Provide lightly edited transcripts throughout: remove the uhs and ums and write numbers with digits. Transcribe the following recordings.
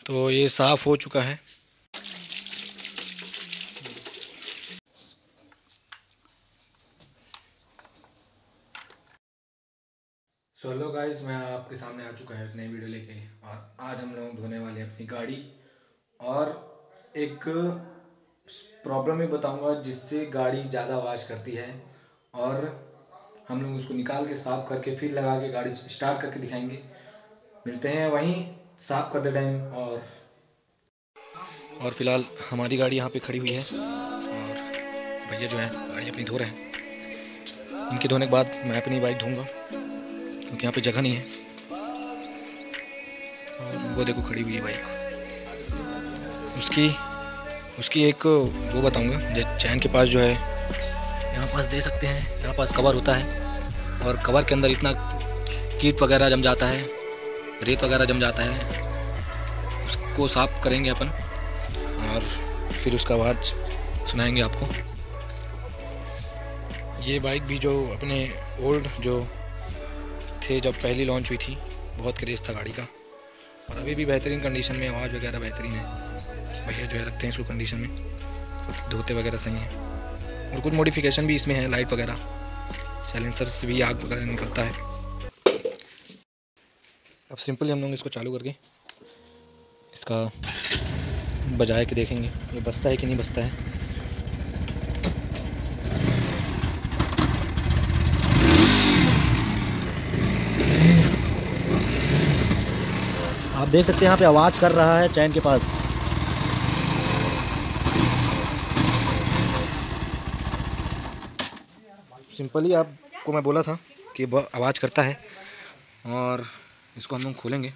तो ये साफ़ हो चुका है। हेलो गाइस, मैं आपके सामने आ चुका है एक नई वीडियो लेके। और आज हम लोग धोने वाले हैं अपनी गाड़ी, और एक प्रॉब्लम भी बताऊंगा जिससे गाड़ी ज़्यादा आवाज़ करती है, और हम लोग उसको निकाल के साफ़ करके फिर लगा के गाड़ी स्टार्ट करके दिखाएंगे। मिलते हैं वहीं साफ़ करते टाइम। और फिलहाल हमारी गाड़ी यहाँ पे खड़ी हुई है, और भैया जो है गाड़ी अपनी धो रहे हैं। इनके धोने के बाद मैं अपनी बाइक धोऊंगा क्योंकि यहाँ पे जगह नहीं है। और वो देखो खड़ी हुई है बाइक। उसकी एक वो बताऊंगा, चैन के पास जो है, यहाँ पास दे सकते हैं, यहाँ पास कवर होता है, और कवर के अंदर इतना कीट वगैरह जम जाता है, रेत वगैरह जम जाता है। उसको साफ करेंगे अपन, और फिर उसका आवाज़ सुनाएंगे आपको। ये बाइक भी जो अपने ओल्ड जो थे, जब पहली लॉन्च हुई थी, बहुत क्रेज़ था गाड़ी का, और अभी भी बेहतरीन कंडीशन में, आवाज़ वगैरह बेहतरीन है। भैया जो है रखते हैं इसको कंडीशन में, तो धोते वगैरह सही है। और कुछ मॉडिफिकेशन भी इसमें है, लाइट वगैरह, साइलेंसर से भी आग वगैरह निकलता है। अब सिंपली हम लोग इसको चालू करके इसका बजाए के देखेंगे ये बजता है कि नहीं बजता है। आप देख सकते हैं यहाँ पे आवाज़ कर रहा है चैन के पास। सिंपली आपको मैं बोला था कि आवाज़ करता है, और इसको हम लोग खोलेंगे।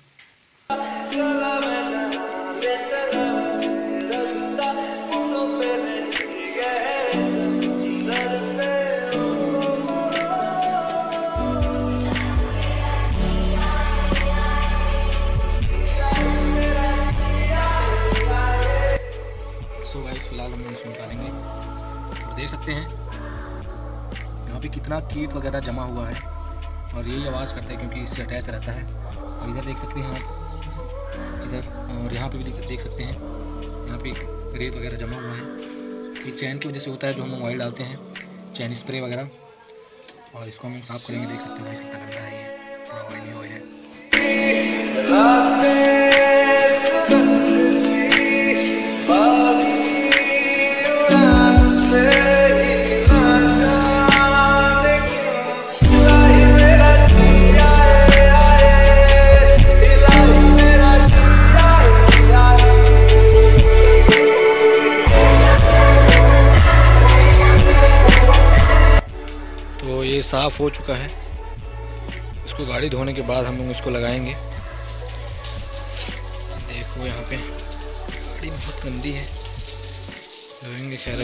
फिलहाल हम इसको निकालेंगे, और देख सकते हैं यहाँ पे कितना कीट वगैरह जमा हुआ है, और यही आवाज़ करता है क्योंकि इससे अटैच रहता है। और इधर देख सकते हैं आप, इधर और यहाँ पे भी देख सकते हैं, यहाँ पे रेत वगैरह जमा हुआ है। ये चैन की वजह से होता है, जो हम ऑयल डालते हैं, चैन स्प्रे वगैरह। और इसको हम साफ़ करेंगे। देख सकते हो कितना गंदा है, ये पूरा ऑयली ऑयल है। तो ये साफ़ हो चुका है। इसको गाड़ी धोने के बाद हम लोग इसको लगाएंगे। देखो यहाँ पे गाड़ी बहुत गंदी है, धोएंगे खैर।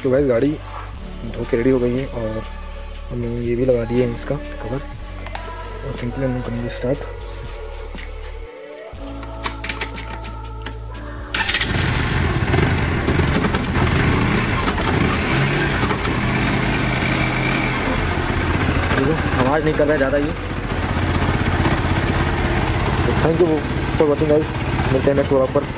तो गाइस गाड़ी धो के रेडी हो गई है और हम ये भी लगा दिए हैं इसका कवर और सिंपली हम करेंगे स्टार्ट। आवाज़ नहीं कर रहा है ज़्यादा ये। तो thank you for watching guys, मिलते हैं नेक्स्ट व्लॉग पर।